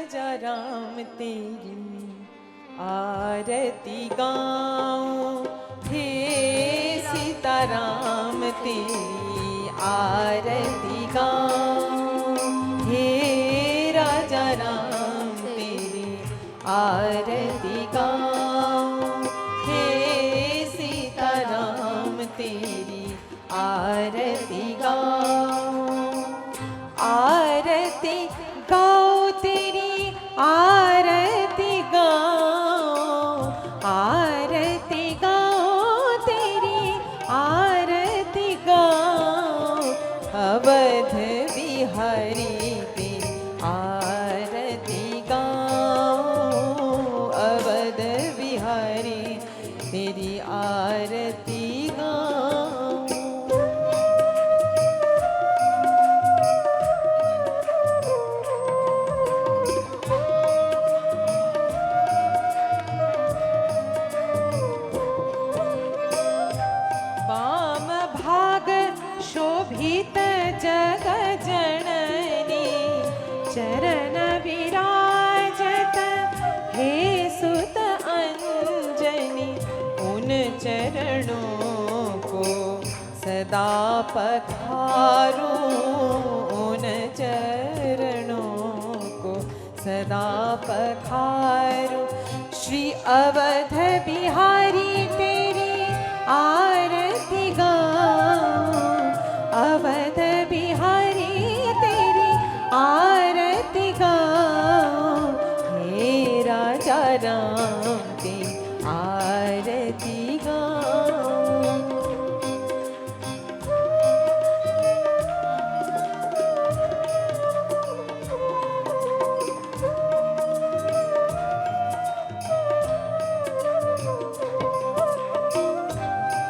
राजा राम तेरी आरती गाऊं, हे सीताराम तेरी आरती गाऊं, हे राजा राम तेरी आरती गाऊं, हे सीताराम तेरी आरती गाऊं, आरती गाओ तेरी आरती गाओ, आरती गाओ तेरी आरती गाओ, अवध बिहारी तेरी आरती गाओ, अवध बिहारी तेरी आरती गाओ। शोभित जग जननी चरण विराजत, हे सुत अंजनी उन चरणों को सदा पखारूं, उन चरणों को सदा पखारूं, श्री अवध बिहारी तेरी आरती गाऊं, अवध बिहारी तेरी आरती गाऊं, हे राजा राम तेरी आरती गाऊं।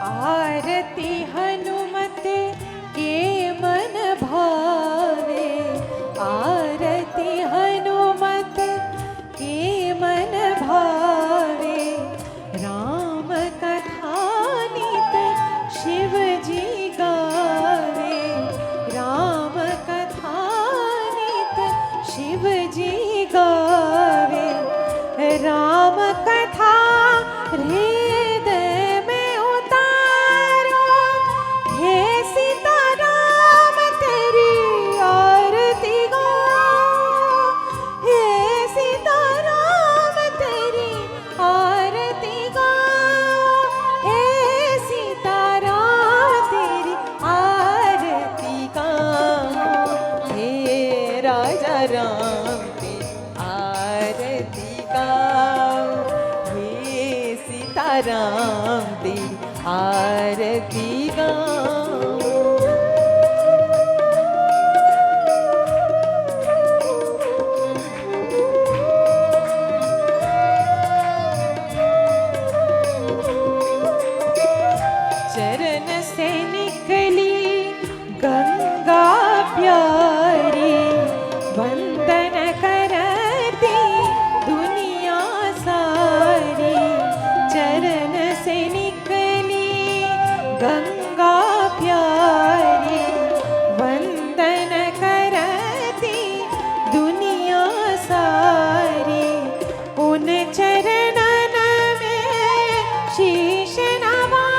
आरती हनुमत के मन भावे, आरती हनुमत के मन भावे, राम कथा नित शिव जी गावे, राम कथा नित शिव जी गावे, राम कथा हृदय में उतारो, हे सीताराम तेरी आरती गाओ, हे सीताराम तेरी आरती गाओ, हे सीताराम तेरी आरती गाओ, हे राजा राम तेरी आरती गाओ, हे सीताराम तेरी आरती गाओ। चरण से निकली गंगा प्यारी, वंदन करती दुनिया सारी, चरण से निकली गंगा प्यारी, वंदन करती दुनिया सारी, उन चरणन में शीश नवाओ,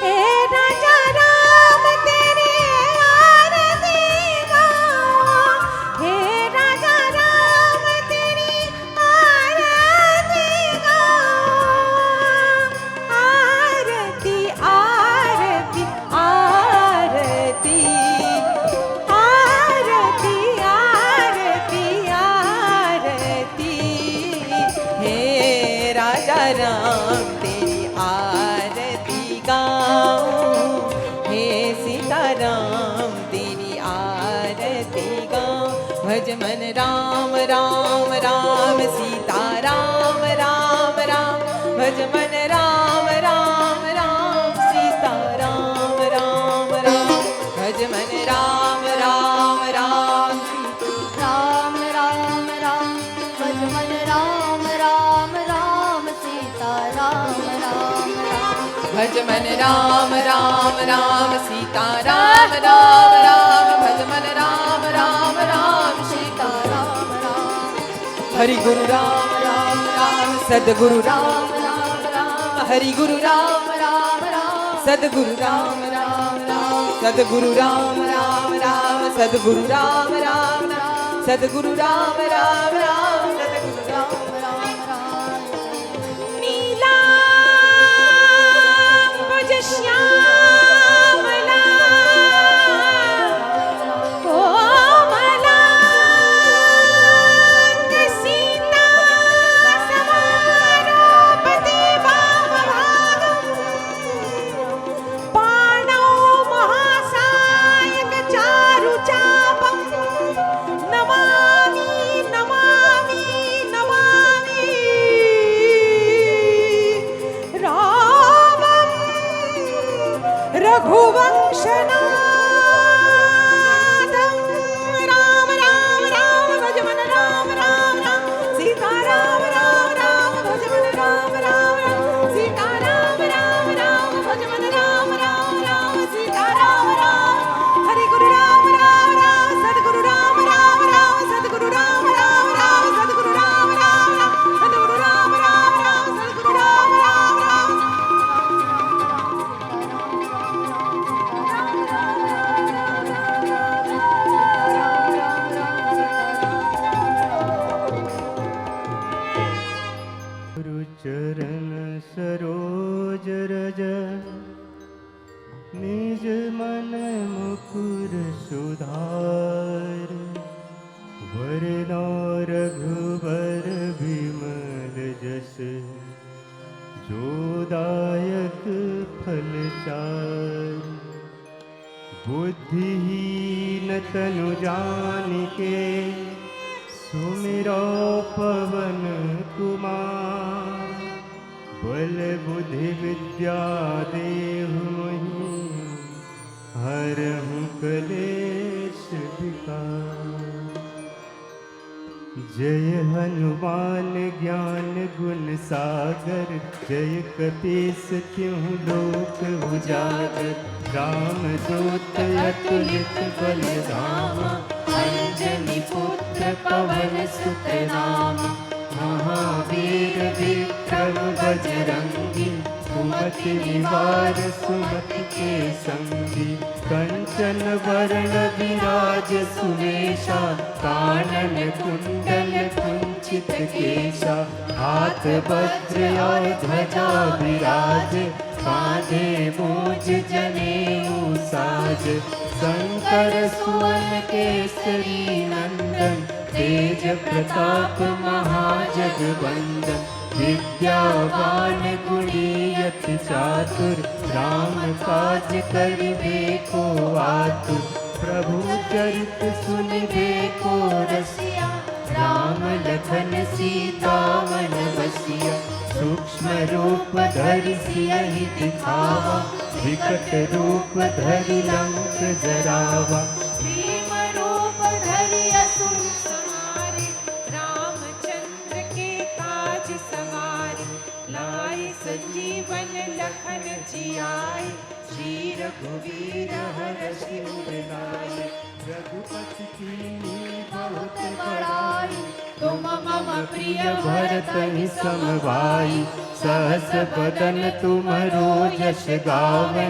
हे राजा राम तेरी आरती गाओ, हे राजा राम तेरी आरती गाओ, आरती आरती आरती आरती आरती आरती, हे राजा राम तेरी आरती गाऊं, हे सीताराम तेरी आरती गाऊं, भज मन राम राम राम सीता राम राम राम, भज मन राम राम राम सीता राम राम राम, भज मन राम राम राम राम राम राम, भज मन राम राम राम सीता राम राम राम, भज मन राम राम राम सीता राम राम राम, भज मन राम राम राम हरि गुरु राम राम राम सद्गुरु राम राम राम हरि गुरु राम राम राम सद्गुरु राम राम राम सद्गुरु राम राम राम सद्गुरु राम राम राम सद्गुरु राम राम राम सद्गुरु राम राम राम नीलांबुज श्यामला कोमलांग सीता समारोपते वामभागं पाणौ महासायक चारुचापं नमामि नमामि नमामि रामं रघुवंशनाथं राम राम राम भज मन राम राम राम सीता राम राम राम भज मन राम राम राम सीता राम राम राम भज मन राम राम राम सीता राम राम हरि गुरु राम राम राम सद्गुरु राम राम राम सद्गुरु राम राम राम सद्गुरु राम राम राम सद्गुरु राम राम राम सद्गुरु राम राम राम गुरु चरण सरोज रज निज मन मुकुर सुधार वरना रघुबर विमल जस जोदायक फल चार बुद्धिहीन तनु जानिके सुमिरो पवन कुमार बल बुद्धि विद्या देहु मोहि हरहु कलेश विकार जय हनुमान ज्ञान गुण सागर जय कपीस तिहु लोक उजागर राम दूत अतुलित बल धामा अंजनी पुत्र पवन सुत नाम महावीर विक्रम बजरंगी सुमति निवार सुमति के संगी कंचन वरण विराज सुवेशा कानन कुंडल कुंचित केशा हाथ वज्र और ध्वजा विराज कांधे मूज जनेऊ साज शंकर सुवन केसरी नंदन तेज प्रताप महाजगवंदन विद्यावान गुणियति चातुर राम काज करिबे को आतुर प्रभु चरित सुनिबे को रसिया राम लखन सीता मन बसिया सूक्ष्म रूप धरि सियहि दिखावा विकट रूप धरि लंक जरावा भीम रूप धरि असुर संहारे रामचंद्र के काज सवारे लाए संजीवन लखन जियाए श्री रघुवीर हरषि उर लाए रघुपति कीन्ही बहुत बड़ाई तुम मम प्रिय भरत ही समभाई सहस बदन तुमरो यश गावै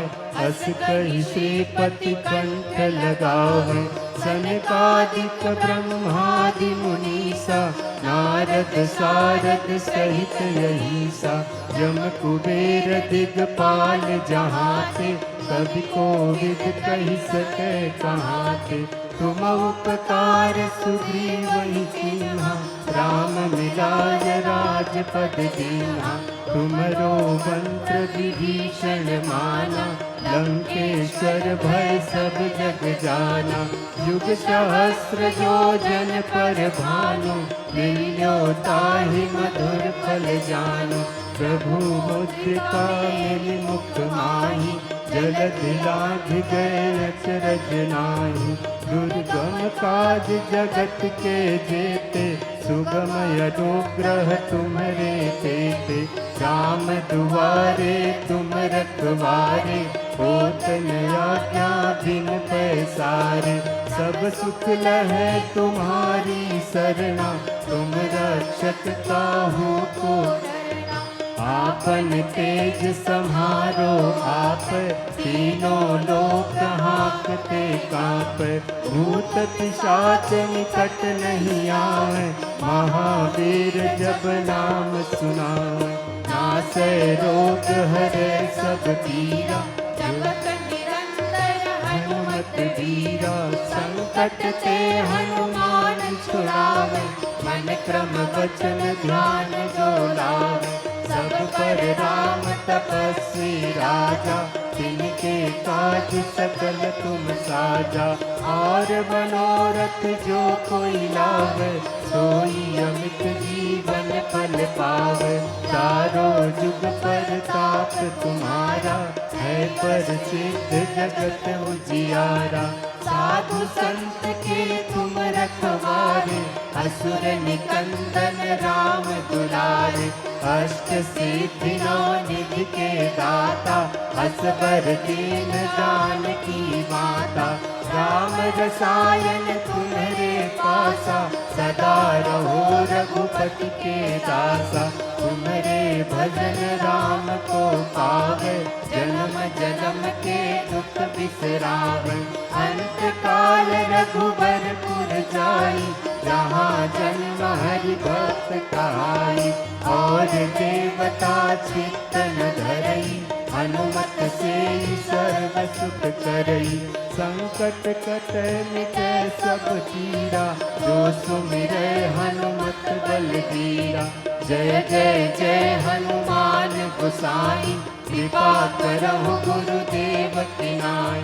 अस कहि श्रीपति कंठ लगावै सनकादिक ब्रह्मादि मुनीसा नारद सारद सहित यहीसा यम कुबेर दिगपाल जहाते कवि कोविद कहि सकै कहाते तुम उपकार सुग्रीवहि कीन्हा राम मिलाय राजपद दीन्हा तुमरो मंत्र विभीषण माना लंकेश्वर भय सब जग जाना युग सहस्र योजन पर भानु लील्यो ताहि मधुर फल जानु प्रभु मुद्रिका मिलि मुख माहि जलधि लांघ गए अचरज नाहि दुर्गम काज जगत के जेते सुगम अनुग्रह तुम्हरे तेते राम दुआरे तुम रखवारे होत न आज्ञा बिन पैसारे। सब सुख लहै तुम्हारी सरना, तुम रक्षक काहू को डरना। आपन तेज सम्हारो आप, तीनों लोक हाँकते काँप। भूत पिशाच निकट नहीं आवे, महावीर जब नाम सुनावे। नासै रोग हरै सब पीरा, जपत निरंतर हनुमत वीरा। संकट ते हनुमान छुड़ावे, मन क्रम वचन ध्यान जो लावे। सब पर राम तपस्वी राजा, तिनके काज सकल तुम साजा। और मनोरथ जो कोई लावे, सोई अमित जीवन फल पावे। चारों जुग परताप तुम्हारा, है प्रसिद्ध जगत उजियारा। साधु संत के तुम रखवारे, असुर निकंदन राम दुलारे। अष्ट सिद्धि नौ निधि के दाता, असबर दीन जानकी माता। राम रसायन तुम्हारे पासा, सदा रहो रघुपति के दासा। तुम्हारे भजन राम को पावे, जन्म जन्म के दुख बिसरावे। अंत काल रघुबरपुर जाई, जहाँ जन्म हरि भक्त कहाई। और देवता चित्त न धरई, हनुमत से सर्व सुख करई। संकट कटै मिटै सब पीरा, जो सुमिरै हनुमत बलबीरा। जय जय जय हनुमान गोसाई, कृपा करहु गुरुदेव की नाई।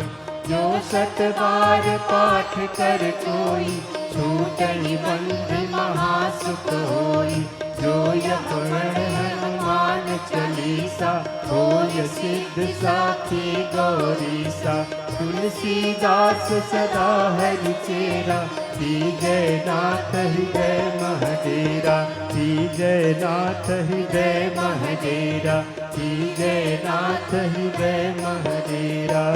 जो सत बार पाठ कर कोई, छूटहि बंधि महासुख होई। जो यपण हनुमान चालीसा, होय सिद्ध साखी गौरीसा। तुलसीदास सदा हरि चेरा, जय नाथ हृदय महडेरा। जय नाथ हृदय महडेरा, जय नाथ हृदय महडेरा।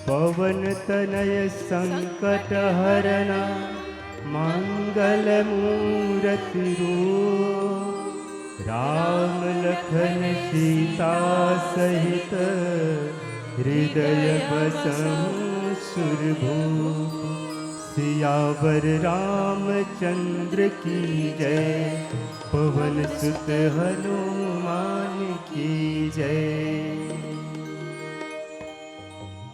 पवन तनय संकट हरना, मंगल मूरति रूप। राम लखन सीता सहित, हृदय बसहु सुरभूप। सियावर रामचंद्र की जय, पवन सुत हनुमान की जय।